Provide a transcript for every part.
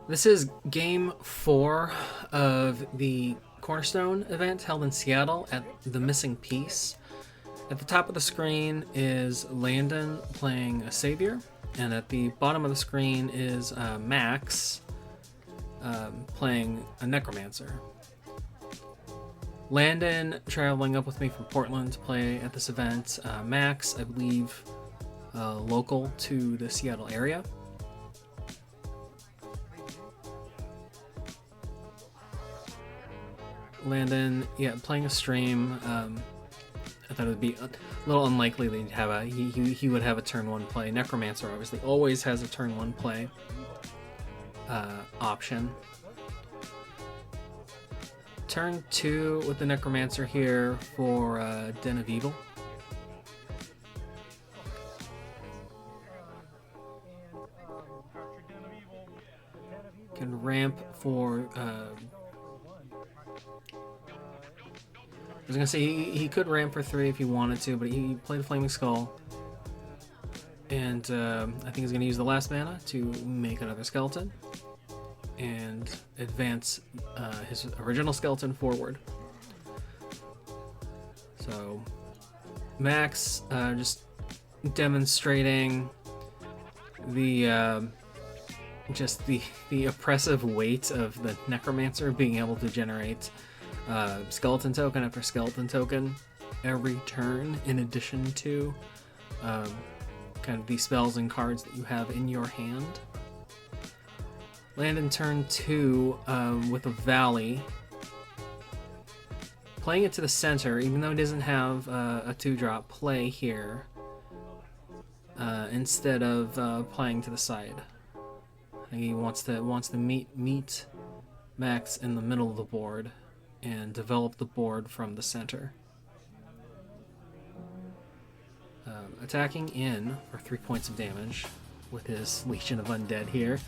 This is game 4 of the Cornerstone event held in Seattle at the Missing Piece. At the top of the screen is Landon playing a Savior, and at the bottom of the screen is Max playing a Necromancer. Landon traveling up with me from Portland to play at this event. Max, I believe, local to the Seattle area. Landon, playing a stream. I thought it would be a little unlikely that he'd have he would have a turn 1 play. Necromancer obviously always has a turn 1 play option. Turn 2 with the Necromancer here for Den of Evil. Can ramp for I was gonna say he could ramp for 3 if he wanted to, but he played a Flaming Skull, and I think he's gonna use the last mana to make another skeleton and advance his original skeleton forward. So Max just demonstrating the just the oppressive weight of the Necromancer being able to generate skeleton token after skeleton token every turn, in addition to kind of the spells and cards that you have in your hand. Landon turn 2 with a Valley, playing it to the center, even though he doesn't have a 2-drop play here, instead of playing to the side. I think he wants to meet Max in the middle of the board and develop the board from the center. Attacking in for 3 points of damage with his Legion of Undead here.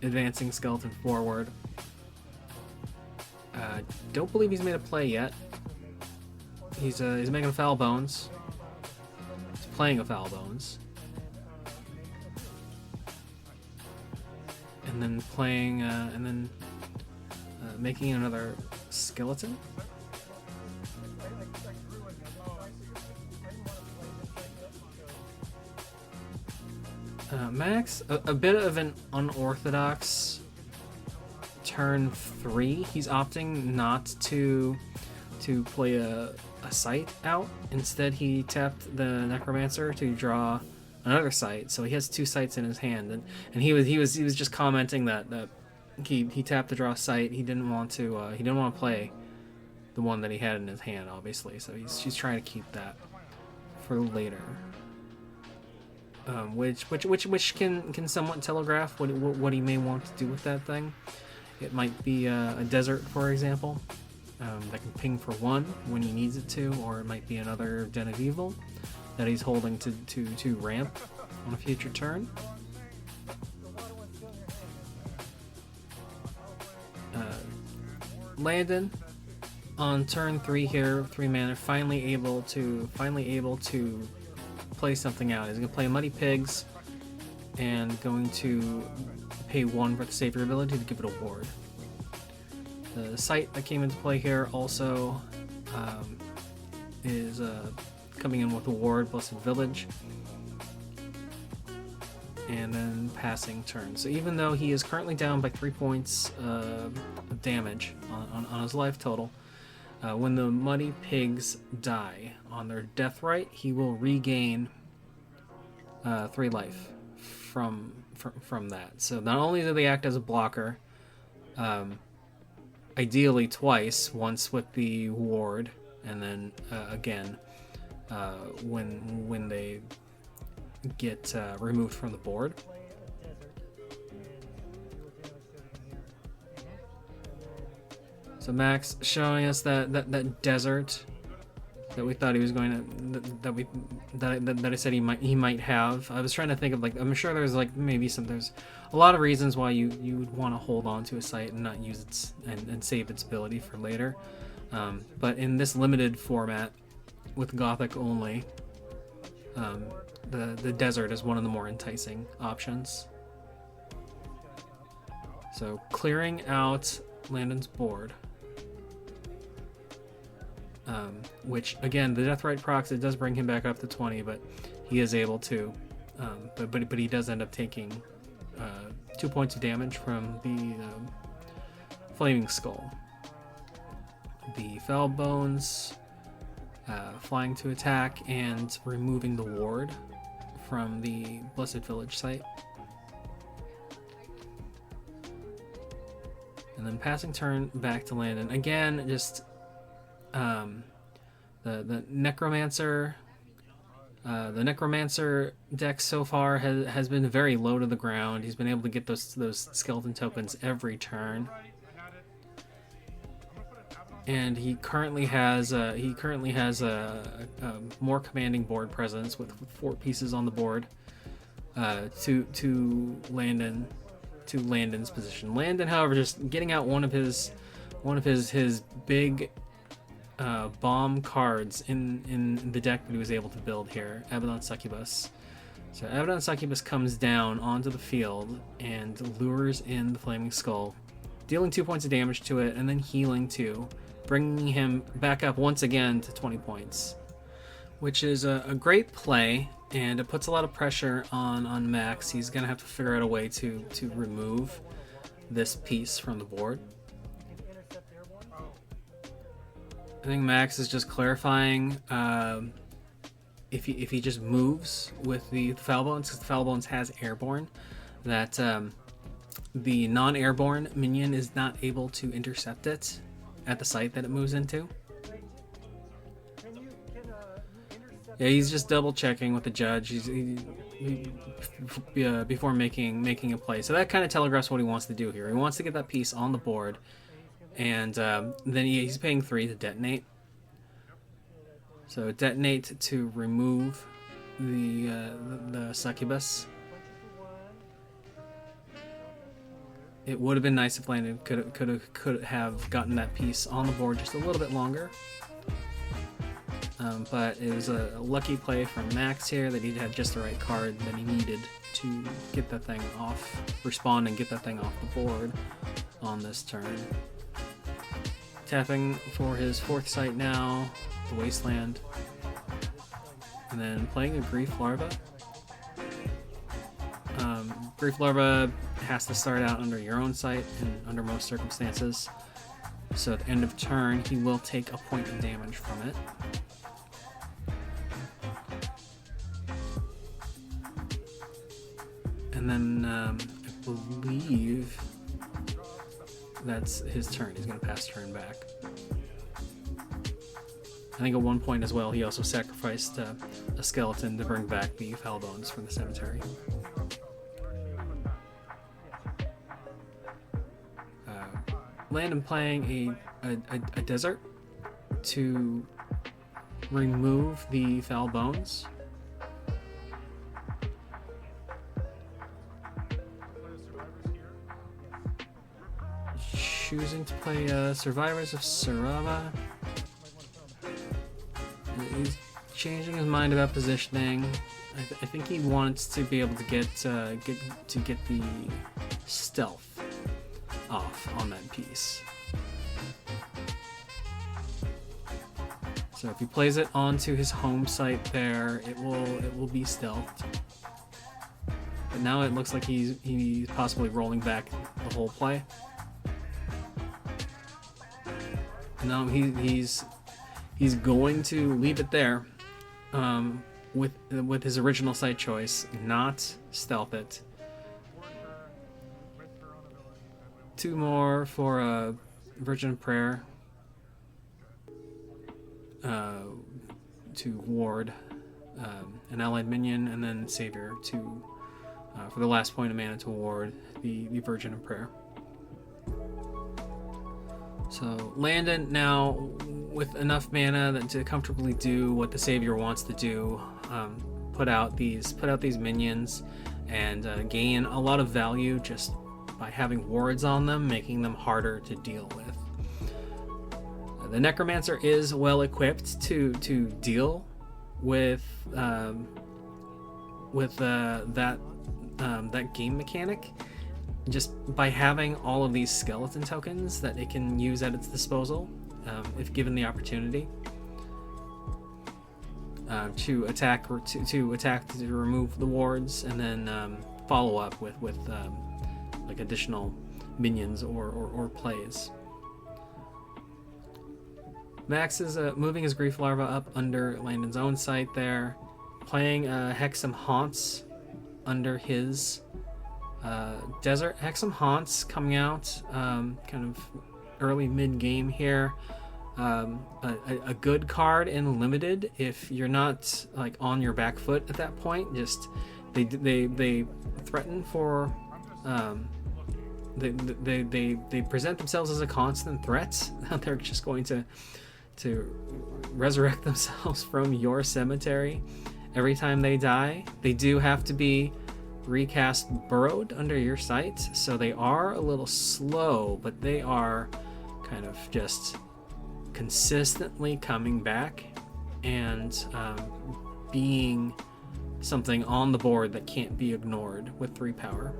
Advancing skeleton forward. Don't believe he's made a play yet. He's making a Foul Bones. He's playing a Foul Bones. And then playing, making another skeleton. Max, a bit of an unorthodox turn 3. He's opting not to play a sight out. Instead, he tapped the Necromancer to draw another sight. So he has 2 sights in his hand, and he was just commenting that he tapped to draw a sight. He didn't want to play the one that he had in his hand, obviously. So he's trying to keep that for later. Which can somewhat telegraph what he may want to do with that thing. It might be a desert, for example, that can ping for 1 when he needs it to, or it might be another Den of Evil that he's holding to ramp on a future turn. Landon on turn 3 here, 3 mana, finally able to play something out. He's going to play Muddy Pigs and going to pay 1 for the Savior ability to give it a ward. The site that came into play here also is coming in with a ward, Blessed Village, and then passing turn. So even though he is currently down by 3 points of damage on his life total, when the Muddy Pigs die on their death right, he will regain 3 life from that. So not only do they act as a blocker, ideally twice, once with the ward, and then again when they get removed from the board. So Max showing us that desert that we thought he was going to, that I said he might have. I was trying to think of, I'm sure there's there's a lot of reasons why you would want to hold on to a site and not use its and save its ability for later. But in this limited format with Gothic only, the desert is one of the more enticing options. So clearing out Landon's board. Which, again, the Deathrite procs, it does bring him back up to 20, but he is able to. But he does end up taking 2 points of damage from the Flaming Skull. The Foul Bones flying to attack and removing the ward from the Blessed Village site. And then passing turn back to Landon. Again, just the Necromancer. The Necromancer deck so far has been very low to the ground. He's been able to get those skeleton tokens every turn. And he currently has a more commanding board presence with 4 pieces on the board to Landon's position. Landon, however, just getting out one of his big bomb cards in the deck that he was able to build here, Abaddon Succubus. So Abaddon Succubus comes down onto the field and lures in the Flaming Skull, dealing 2 points of damage to it and then healing 2, bringing him back up once again to 20 points, which is a great play, and it puts a lot of pressure on Max. He's going to have to figure out a way to remove this piece from the board. I think Max is just clarifying if he just moves with the Foul Bones, because the Foul Bones has Airborne, that the non-Airborne minion is not able to intercept it at the site that it moves into. Yeah, he's just double checking with the judge. Before making a play. So that kind of telegraphs what he wants to do here. He wants to get that piece on the board, and then he's paying 3 to detonate. So detonate to remove the succubus. It would have been nice if Landon could have gotten that piece on the board just a little bit longer. But it was a lucky play from Max here that he had just the right card that he needed to get that thing off, respond and get that thing off the board on this turn. Tapping for his 4th site now, the Wasteland. And then playing a Grief Larva. Grief Larva has to start out under your own site and under most circumstances. So at the end of turn, he will take a point of damage from it. And then I believe that's his turn. He's going to pass turn back. I think at one point as well, he also sacrificed a skeleton to bring back the Foul Bones from the cemetery. Landon playing a desert to remove the Foul Bones. Choosing to play Survivors of Sarava. He's changing his mind about positioning. I think he wants to be able to get the stealth off on that piece. So if he plays it onto his home site there, it will be stealthed. But now it looks like he's possibly rolling back the whole play. No, he's going to leave it there, with his original site choice, not stealth it. 2 more for a Virgin Prayer to ward an allied minion, and then Savior to for the last point of mana to ward the Virgin of Prayer. So Landon now with enough mana to comfortably do what the Savior wants to do, put out these minions and gain a lot of value just by having wards on them, making them harder to deal with. The Necromancer is well equipped to deal with that game mechanic. just by having all of these skeleton tokens that it can use at its disposal, if given the opportunity, to attack or to attack to remove the wards, and then follow up with like additional minions or plays. Max is moving his Grief Larva up under Landon's own site there, playing Hexam Haunts under his Desert. Hexam Haunts coming out kind of early mid-game here. A good card in Limited if you're not like on your back foot at that point. Just they threaten for they present themselves as a constant threat. They're just going to resurrect themselves from your cemetery every time they die. They do have to be recast burrowed under your sight, so they are a little slow, but they are kind of just consistently coming back and being something on the board that can't be ignored with 3 power.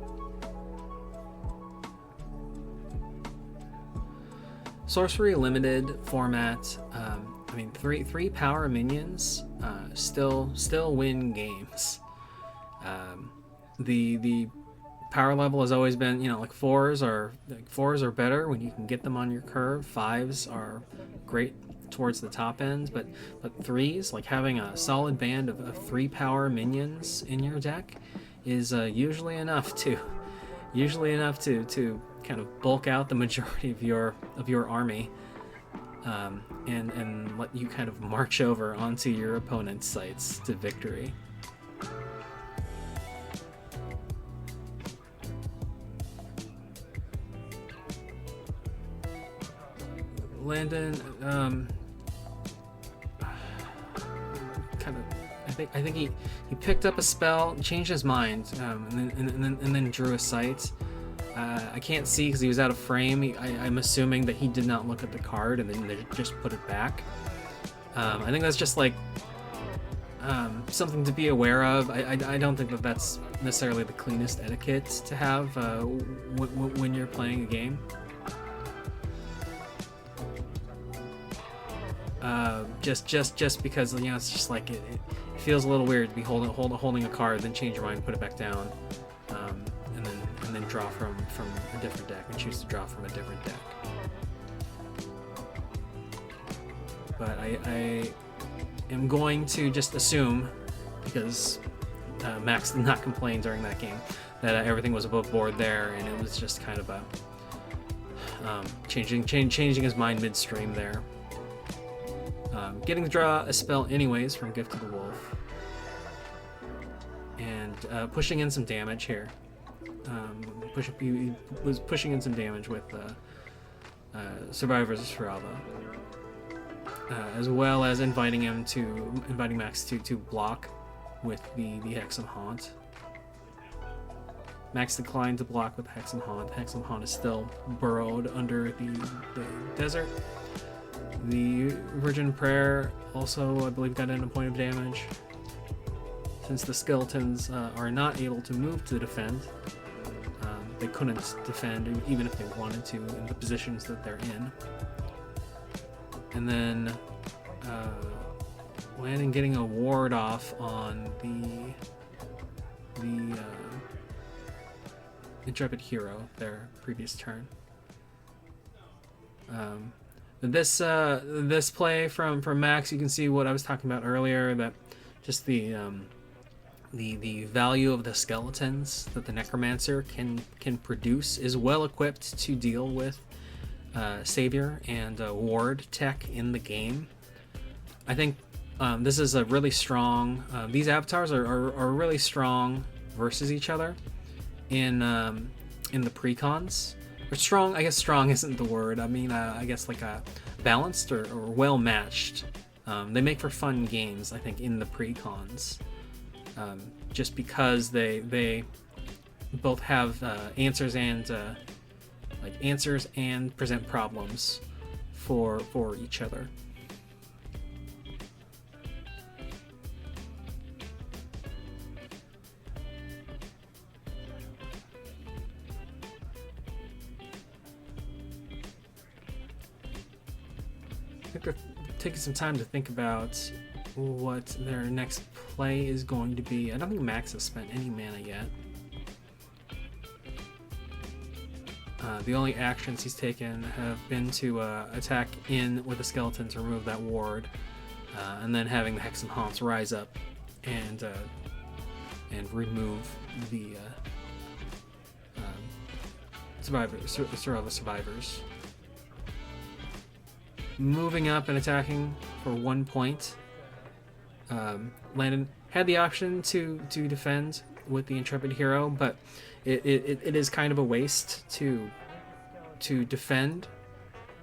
Sorcery Limited format, I mean, three power minions still win games. The power level has always been, like fours are better when you can get them on your curve. 5s are great towards the top end, but 3s, like having a solid band of 3 power minions in your deck, is usually enough to kind of bulk out the majority of your army, and let you kind of march over onto your opponent's sites to victory. Landon, I think he picked up a spell, changed his mind, and then drew a sight. I can't see because he was out of frame. I'm assuming that he did not look at the card and then they just put it back. I think that's just like something to be aware of. I don't think that that's necessarily the cleanest etiquette to have when you're playing a game. Just because it's just like it feels a little weird to be holding a card, then change your mind, put it back down, and then draw from a different deck and choose to draw from a different deck. But I am going to just assume, because Max did not complain during that game, that everything was above board there, and it was just kind of a changing his mind midstream there. Getting to draw a spell anyways from Gift to the Wolf, and pushing in some damage here. He was pushing in some damage with Survivor's Feralva, as well as inviting Max to block with the Hexam Haunt. Max declined to block with Hexam Haunt. Hexam Haunt is still burrowed under the desert. The Virgin Prayer also, I believe, got in a point of damage. Since the skeletons are not able to move to defend, they couldn't defend even if they wanted to in the positions that they're in. And then Landon getting a ward off on the Intrepid Hero, their previous turn. This play from Max, you can see what I was talking about earlier, that just the value of the skeletons that the Necromancer can produce is well equipped to deal with Savior and Ward tech in the game. I think this is a really strong. These avatars are really strong versus each other in the precons. Or strong, I guess strong isn't the word. I mean, I guess like a balanced or well matched. They make for fun games, I think, in the precons. Just because they both have answers and present problems for each other. think they're taking some time to think about what their next play is going to be. I don't think Max has spent any mana yet. The only actions he's taken have been to attack in with a skeleton to remove that ward, and then having the Hex and Haunts rise up and remove the survivors. Moving up and attacking for 1 point. Landon had the option to defend with the Intrepid Hero, but it is kind of a waste to defend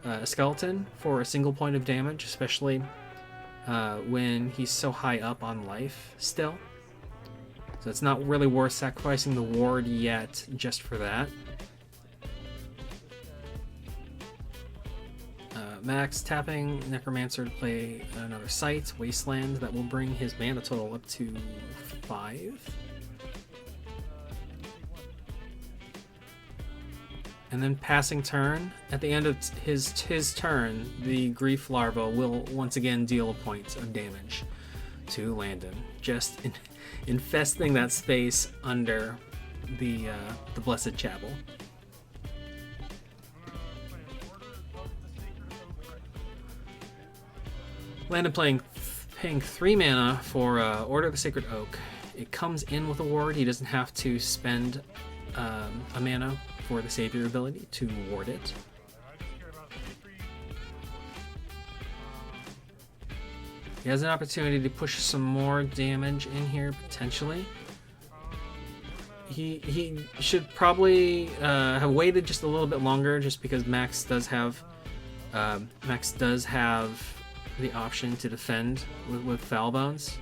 a skeleton for a single point of damage, especially when he's so high up on life still. So it's not really worth sacrificing the ward yet just for that. Max tapping Necromancer to play another site, Wasteland, that will bring his mana total up to 5. And then passing turn. At the end of his turn, the Grief Larva will once again deal a point of damage to Landon, just infesting that space under the Blessed Chapel. Landon paying 3 mana for Order of the Sacred Oak. It comes in with a ward. He doesn't have to spend a mana for the Savior ability to ward it. He has an opportunity to push some more damage in here, potentially. He should probably have waited just a little bit longer, just because Max does have the option to defend with Foul Bones.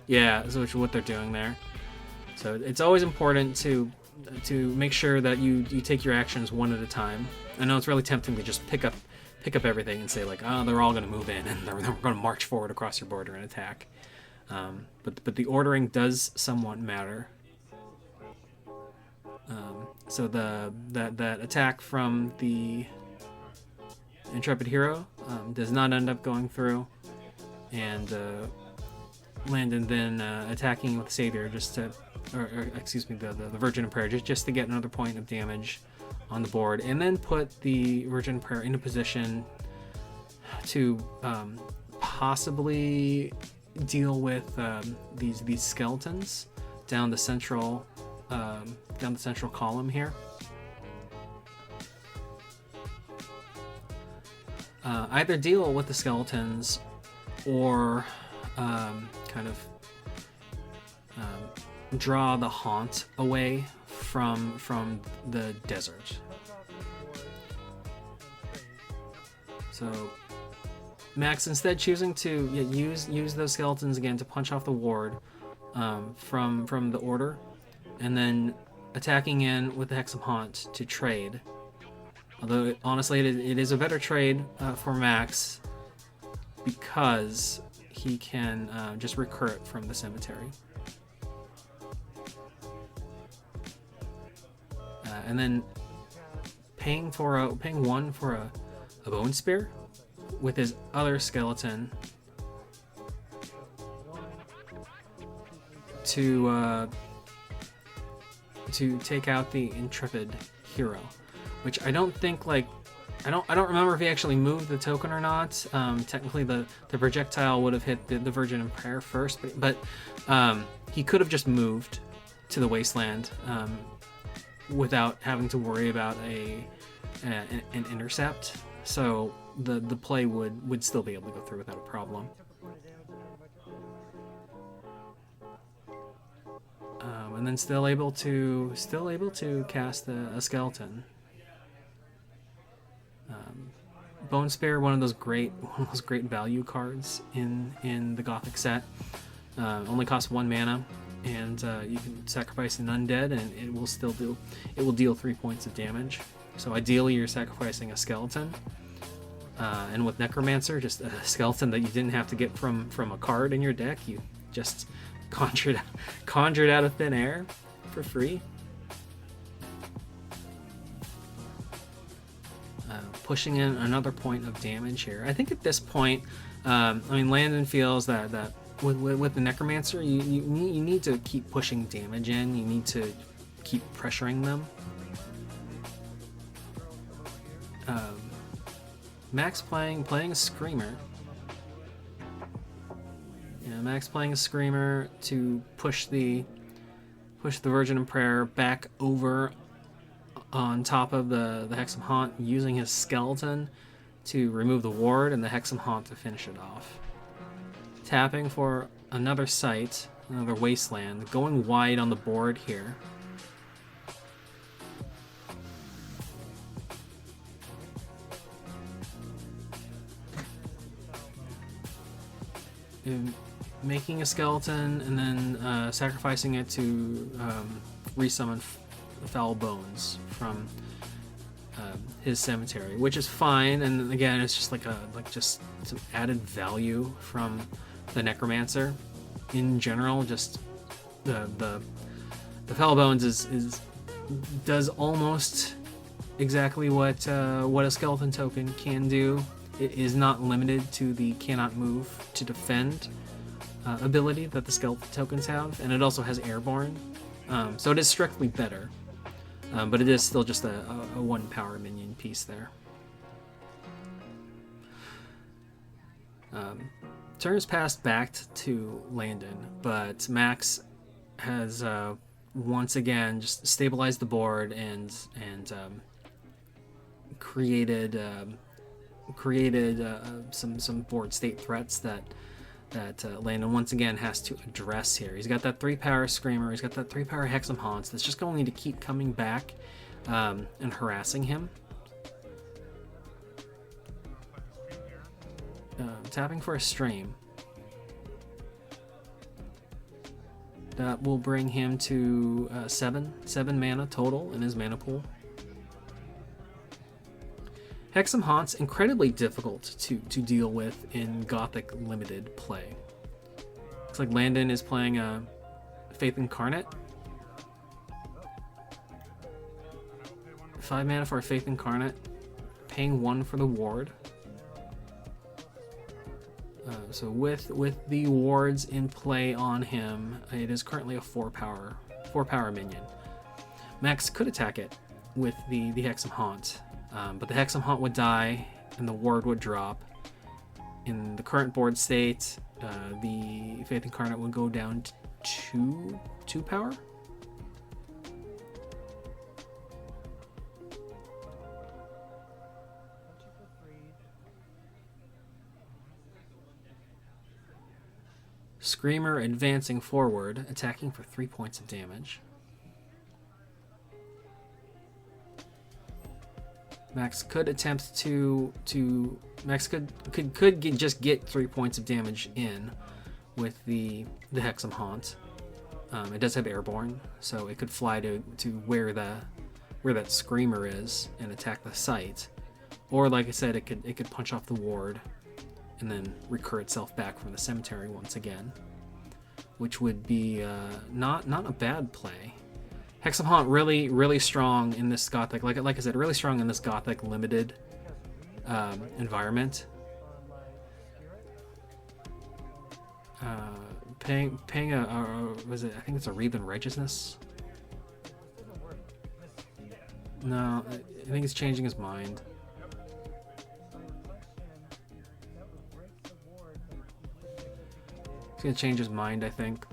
Yeah, which is what they're doing there. So it's always important to make sure that you take your actions one at a time. I know it's really tempting to just pick up everything and say like, oh, they're all going to move in and they're going to march forward across your border and attack. But the ordering does somewhat matter. So that attack from the Intrepid Hero does not end up going through, and Landon then attacking with Savior just to, or excuse me, the Virgin of Prayer just to get another point of damage on the board, and then put the Virgin of Prayer into position to possibly deal with these skeletons down the central column here. Either deal with the skeletons or kind of draw the haunt away from the desert. So Max instead choosing to use those skeletons again to punch off the ward from the order, and then attacking in with the Hex of Haunt to trade. Although, honestly, it is a better trade for Max because he can just recur it from the cemetery. And then paying 1 for a Bone Spear with his other skeleton to take out the Intrepid Hero. Which I don't think, like, I don't remember if he actually moved the token or not. Technically, the projectile would have hit the Virgin of Prayer first, but he could have just moved to the Wasteland without having to worry about an intercept. So the play would still be able to go through without a problem. And then still able to cast a skeleton. Bone Spear, one of those great value cards in the Gothic set. Only costs 1 mana, and you can sacrifice an undead, and it will deal 3 points of damage. So ideally, you're sacrificing a skeleton, and with Necromancer, just a skeleton that you didn't have to get from a card in your deck. You just conjured out of thin air for free. pushing in another point of damage here. I think at this point, I mean, Landon feels that with the Necromancer, you need to keep pushing damage in. You need to keep pressuring them. Max playing a Screamer. Yeah, Max playing a Screamer to push the Virgin of Prayer back over on top of the Hexam Haunt, using his skeleton to remove the ward and the Hexam Haunt to finish it off. Tapping for another site, another wasteland, going wide on the board here. Making a skeleton and then sacrificing it to resummon Foul Bones from his cemetery, which is fine. And again, it's just just some added value from the Necromancer. In general, just the Foul Bones does almost exactly what a skeleton token can do. It is not limited to the cannot move to defend ability that the skeleton tokens have, and it also has airborne, so it is strictly better, but it is still just a 1 power minion piece there. Turn is passed back to Landon, but Max has once again just stabilized the board and created some board state threats that Landon once again has to address here. He's got that 3-power Screamer, he's got that 3-power Hexam Haunts that's just going to keep coming back and harassing him. Tapping for a Stream. That will bring him to 7 mana total in his mana pool. Hexam Haunts, incredibly difficult to deal with in Gothic limited play. Looks like Landon is playing a Faith Incarnate. 5 mana for a Faith Incarnate, paying 1 for the ward. So with the wards in play on him, it is currently a 4-power minion. Max could attack it with the Hexam Haunt. But the Hexam Haunt would die, and the ward would drop. In the current board state, the Faith Incarnate would go down to 2 power. Screamer advancing forward, attacking for 3 points of damage. Max could attempt to Max could just get 3 points of damage in with the Hexam Haunt. It does have airborne, so it could fly to where that Screamer is and attack the site, or like I said, it could punch off the ward and then recur itself back from the cemetery once again, which would be not a bad play. Hexam Haunt really strong in this Gothic, like I said, really strong in this Gothic limited environment. Paying was it? I think it's a Wreath in Righteousness. No, I think he's changing his mind. He's gonna change his mind, I think.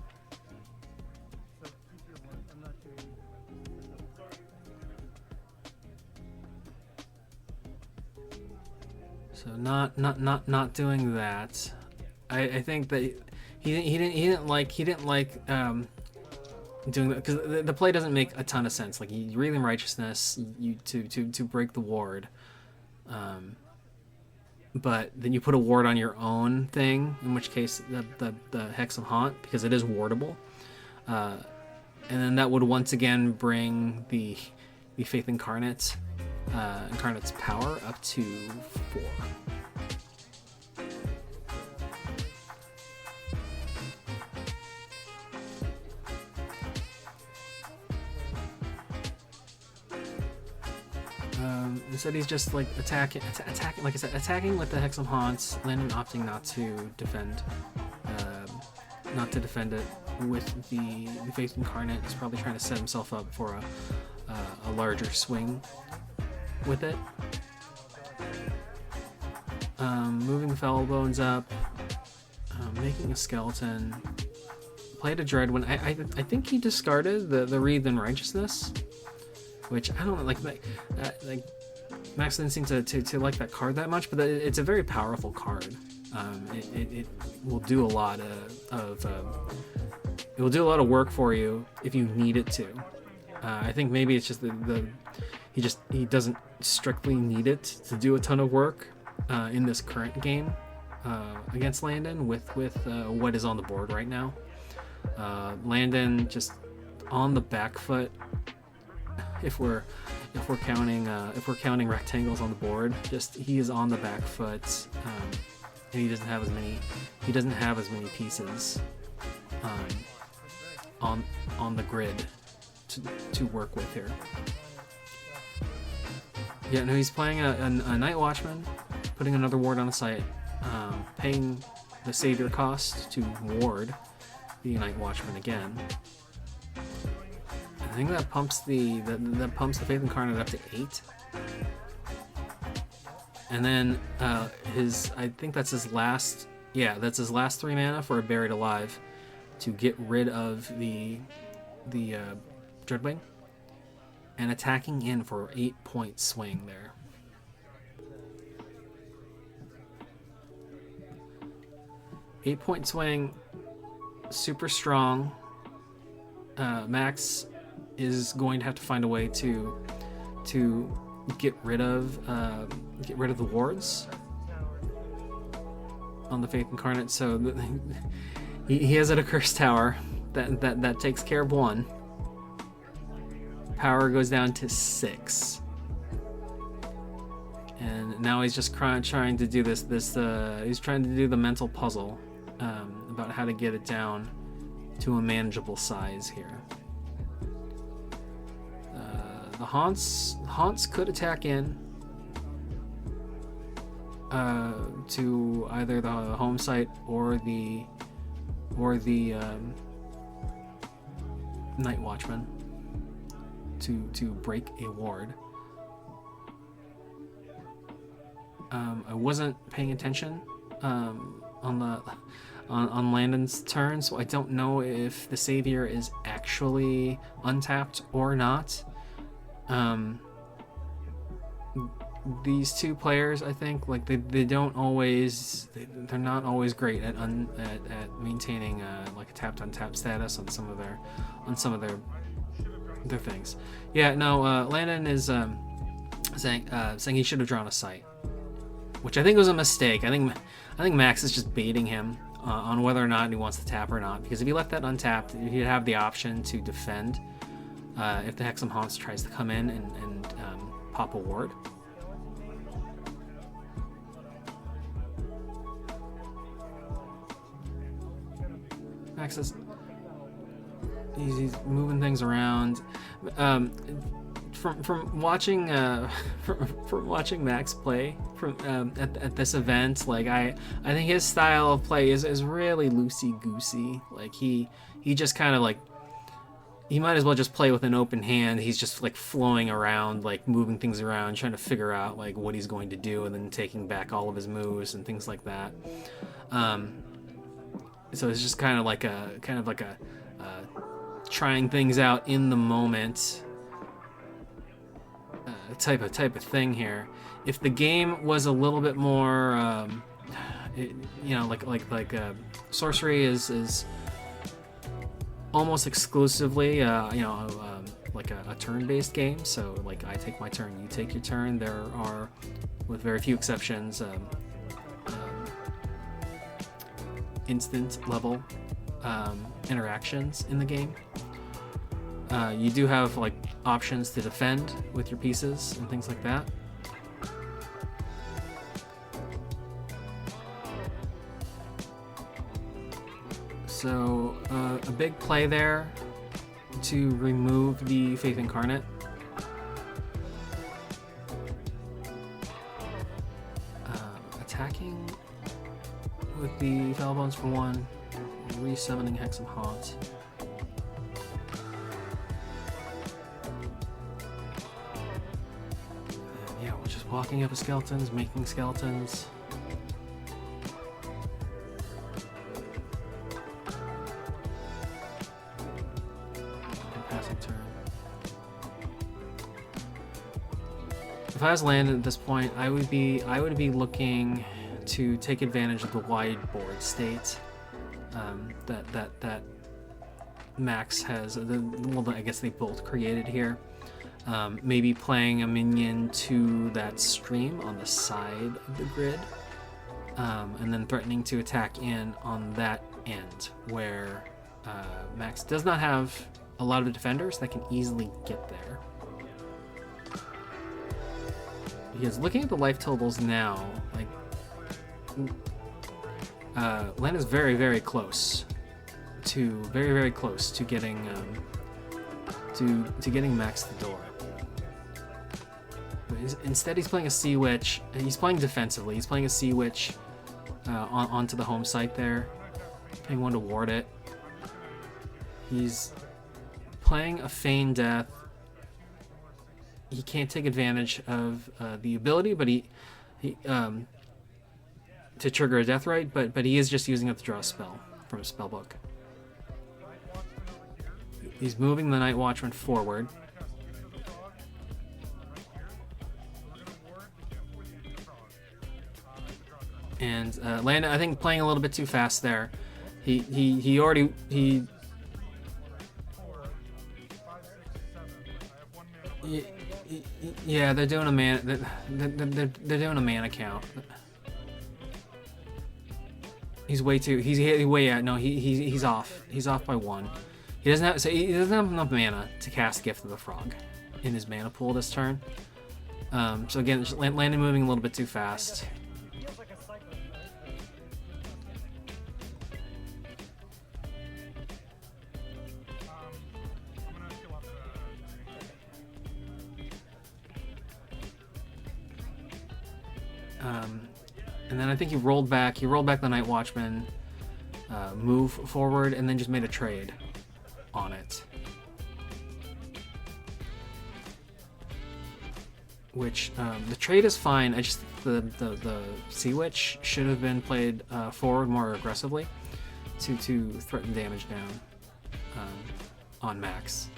So not doing that. I think that he didn't like doing that, because the play doesn't make a ton of sense. Like, you Wreath in Righteousness, you to break the ward, but then you put a ward on your own thing, in which case the Hexam Haunt, because it is wardable, and then that would once again bring the Faith Incarnate's power up to 4. Instead, he's just like attacking. Like I said, attacking with the Hex of Haunts. Landon opting not to defend. Not to defend it with the Faith Incarnate. He's probably trying to set himself up for a larger swing with it. Moving the Foul Bones up, making a skeleton. Played a Dreadwind. I think he discarded the Wreath in Righteousness, which I don't like. Max didn't seem to like that card that much, but it's a very powerful card. It will do a lot it will do a lot of work for you if you need it to. I think maybe it's just he doesn't strictly need it to do a ton of work in this current game against Landon with what is on the board right now. Landon just on the back foot. If we're counting rectangles on the board, he is on the back foot, and he doesn't have as many pieces on the grid to work with here. Yeah, no, he's playing a Night Watchman, putting another ward on the site, paying the savior cost to ward the Night Watchman again. I think that pumps the Faith Incarnate up to 8. And then I think that's his last 3 mana for a Buried Alive to get rid of the Dreadwing, and attacking in for 8-point swing there. Eight-point swing, super strong. Max is going to have to find a way to get rid of the wards on the Faith Incarnate. So he has a Curse Tower that takes care of 1. Power goes down to 6, and now he's just trying to do this. He's trying to do the mental puzzle about how to get it down to a manageable size here. The Haunts could attack in to either the home site or the Night Watchman to break a ward. I wasn't paying attention on Landon's turn, so I don't know if the Savior is actually untapped or not. These two players, I think, like they're not always great at maintaining like a tapped untap status on some of their things. Yeah, no, Landon is saying he should have drawn a sight, which I think was a mistake. I think Max is just baiting him on whether or not he wants to tap or not, because if he left that untapped, he'd have the option to defend if the Hexam Haunts tries to come in and pop a ward. Max is he's moving things around. From watching from watching Max play at this event, like I think his style of play is really loosey goosey. Like he just kind of like, he might as well just play with an open hand. He's just like flowing around, like moving things around, trying to figure out like what he's going to do, and then taking back all of his moves and things like that. So it's just kind of like a trying things out in the moment type of thing here. If the game was a little bit more, like sorcery is almost exclusively, like a turn-based game. So like I take my turn, you take your turn. There are, with very few exceptions, instant level interactions in the game. You do have like options to defend with your pieces and things like that. So a big play there to remove the Faith Incarnate. the Fellbones for 1. Resummoning Hexam Haunt. And yeah, we're just walking up with skeletons, making skeletons. Passing turn. If I was Landon at this point, I would be looking to take advantage of the wide board state that Max has. Well, I guess they both created here. Maybe playing a minion to that stream on the side of the grid, and then threatening to attack in on that end where Max does not have a lot of defenders that can easily get there. Because looking at the life totals now, like Landon's very, very close to getting to getting Max the door. But instead, he's playing a Sea Witch. He's playing defensively. He's playing a Sea Witch onto the home site there, paying 1 to ward it. He's playing a Feign Death. He can't take advantage of the ability, but he to trigger a death right, but he is just using it to draw a spell from a spell book. He's moving the Night Watchman forward. And Landon, I think, playing a little bit too fast there. He already yeah, they're doing a man. They're doing a mana count. He's way too. He's way out. No, he's off. He's off by 1. He doesn't have. So he doesn't have enough mana to cast Gift of the Frog in his mana pool this turn. So again, Landon moving a little bit too fast. And then I think he rolled back the Night Watchman, move forward, and then just made a trade on it. Which, the trade is fine, I just, the Sea Witch should have been played forward more aggressively to threaten damage down on Max.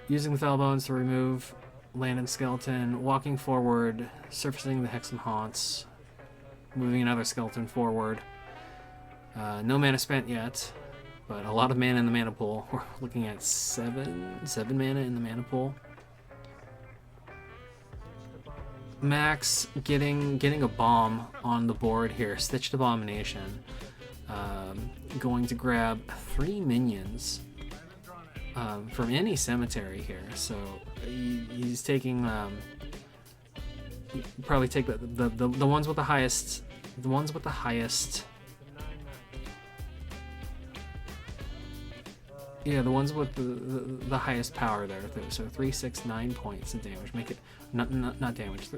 Using the Fellbones to remove Landon's skeleton, walking forward, surfacing the Hexam Haunts, moving another skeleton forward. No mana spent yet, but a lot of mana in the mana pool. We're looking at seven mana in the mana pool. Max getting a bomb on the board here. Stitched Abomination. Going to grab 3 minions from any cemetery here. So he's taking probably take the ones with the highest, yeah, the ones with the highest power there. So 3, 6, 9 points of damage. Make it not damage.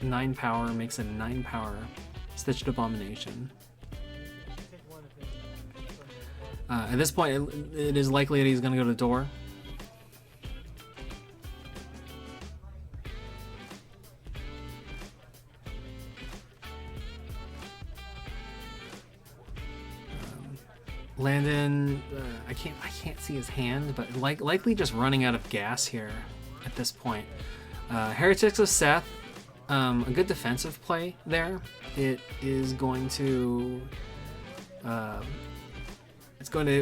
9 power makes it a 9 power Stitched Abomination. At this point, it is likely that he's going to go to the door. Landon, I can't see his hand, but likely just running out of gas here at this point. Heretics of Seth, a good defensive play there. It is going to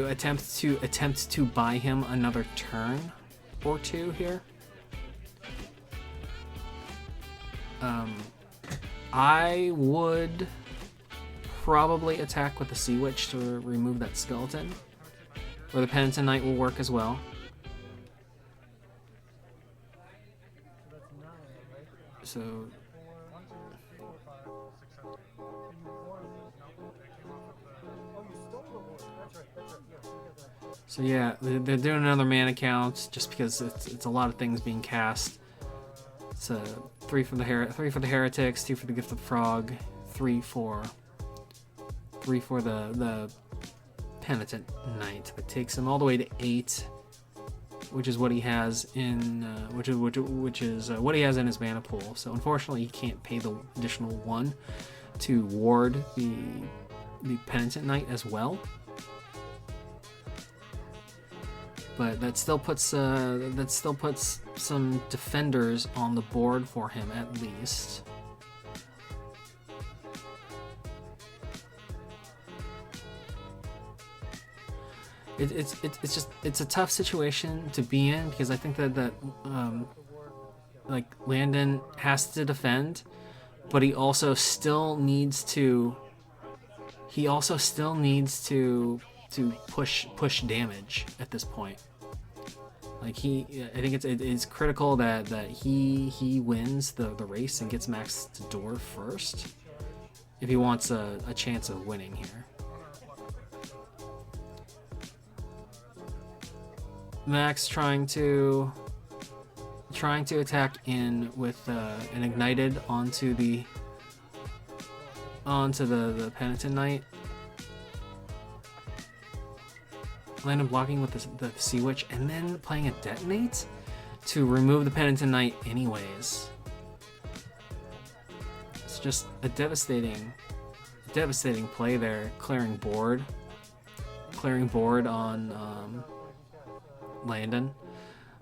attempt to buy him another turn or 2 here. I would probably attack with the Sea Witch to remove that skeleton, or the Penitent Knight will work as well. So yeah, they're doing another mana count just because it's a lot of things being cast. It's a 3 for the heretics, 2 for the gift of frog, 3 for the penitent knight. That takes him all the way to 8, which is what he has in which is what he has in his mana pool. So unfortunately, he can't pay the additional 1 to ward the penitent knight as well. But that still puts some defenders on the board for him at least. It's a tough situation to be in, because I think that like Landon has to defend, but he also still needs to push damage at this point. Like I think it's critical that he wins the race and gets Max to door first if he wants a chance of winning here. Max trying to attack in with an ignited onto the penitent knight. Landon blocking with the Sea Witch, and then playing a detonate to remove the penitent knight anyways. It's just a devastating play there, clearing board on Landon,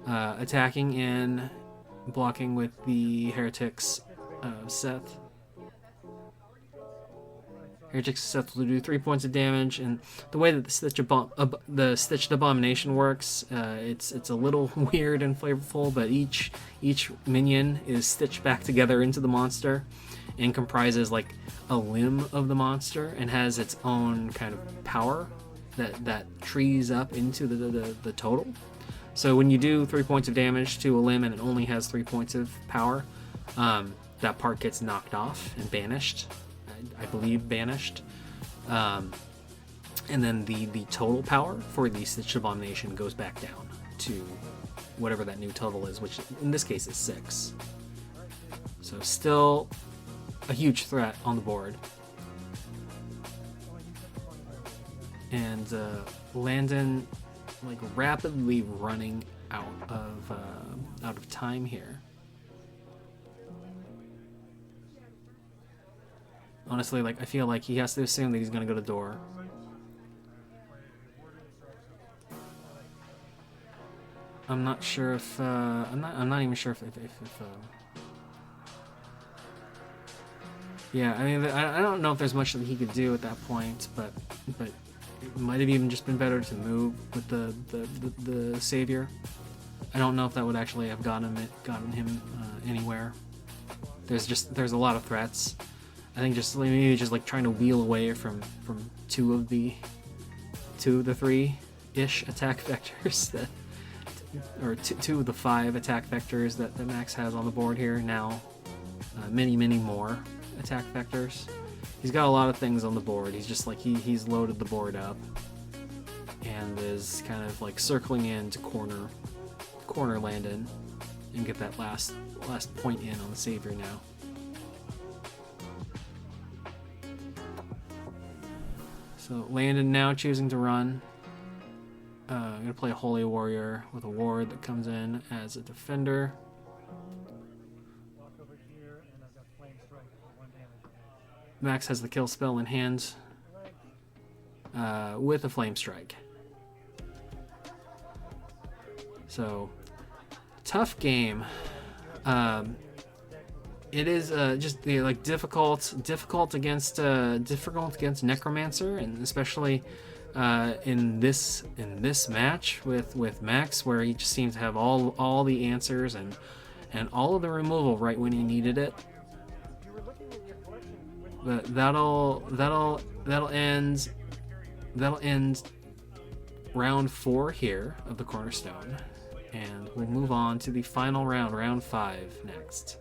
attacking in, blocking with the heretics Seth. Heretics Seth will do 3 points of damage, and the way that the Stitched Abomination works, it's a little weird and flavorful, but each minion is stitched back together into the monster and comprises like a limb of the monster and has its own kind of power that trees up into the total. So when you do 3 points of damage to a limb and it only has 3 points of power, that part gets knocked off and banished. I believe banished. And then the total power for the Stitched Abomination goes back down to whatever that new total is, which in this case is 6. So still a huge threat on the board. And Landon like rapidly running out of time here. Honestly, like I feel like he has to assume that he's gonna go to door. I'm not sure if I'm not even sure if yeah, I mean I don't know if there's much that he could do at that point, but it might have even just been better to move with the savior. I don't know if that would actually have gotten him anywhere. There's a lot of threats. I think maybe just like trying to wheel away from two of the 3-ish attack vectors that, or two of the 5 attack vectors that Max has on the board here now. Many more attack vectors. He's got a lot of things on the board. He's just like he's loaded the board up and is kind of like circling in to corner Landon and get that last point in on the savior now. So Landon now choosing to run. I'm going to play a Holy Warrior with a ward that comes in as a defender. Max has the kill spell in hand with a Flame Strike. So, tough game. It is just like difficult against Necromancer, and especially in this match with Max, where he just seems to have all the answers and all of the removal right when he needed it. But that'll end round 4 here of the Cornerstone, and we'll move on to the final round, round 5 next.